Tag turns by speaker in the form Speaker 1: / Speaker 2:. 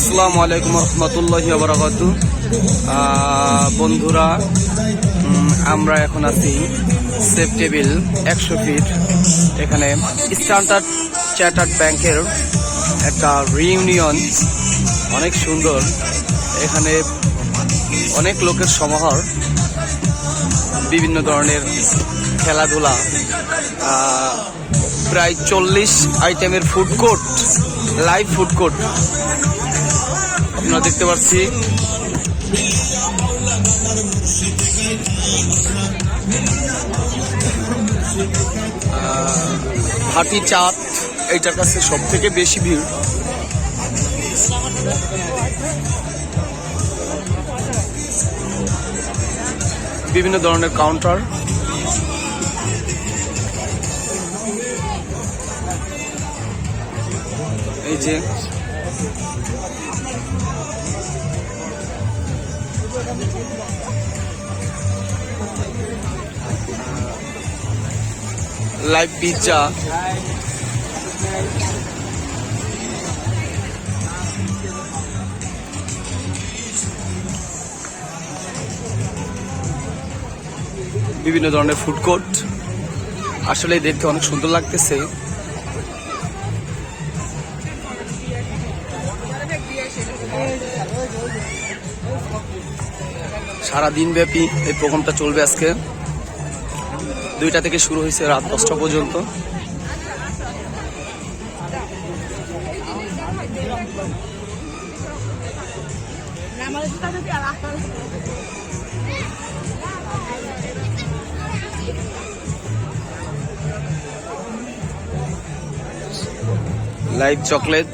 Speaker 1: আসসালামু আলাইকুম রহমতুল্লাহি ওয়া বারাকাতুহু। বন্ধুরা, আমরা এখন আছি সেফ টেবিল 100 ফিট। এখানে স্ট্যান্ডার্ড চার্টার্ড ব্যাংকের একটা রিইউনিয়ন, অনেক সুন্দর। এখানে অনেক লোকের সমাহার, বিভিন্ন ধরনের খেলাধুলা, প্রায় 40 আইটেমের food court, live food court আমরা দেখতে পাচ্ছি। হাটি চাঁদ এইটার কাছে সব থেকে বেশি ভিড়। বিভিন্ন ধরনের কাউন্টার, এই যে লাইভ পিৎজা, বিভিন্ন ধরনের ফুড কোর্ট। আসলে দেখতে অনেক সুন্দর লাগতেছে। সারাদিন ব্যাপী এই প্রোগ্রামটা চলবে। আজকে 2টা থেকে শুরু হয়েছে, রাত 10টা পর্যন্ত। Live chocolate,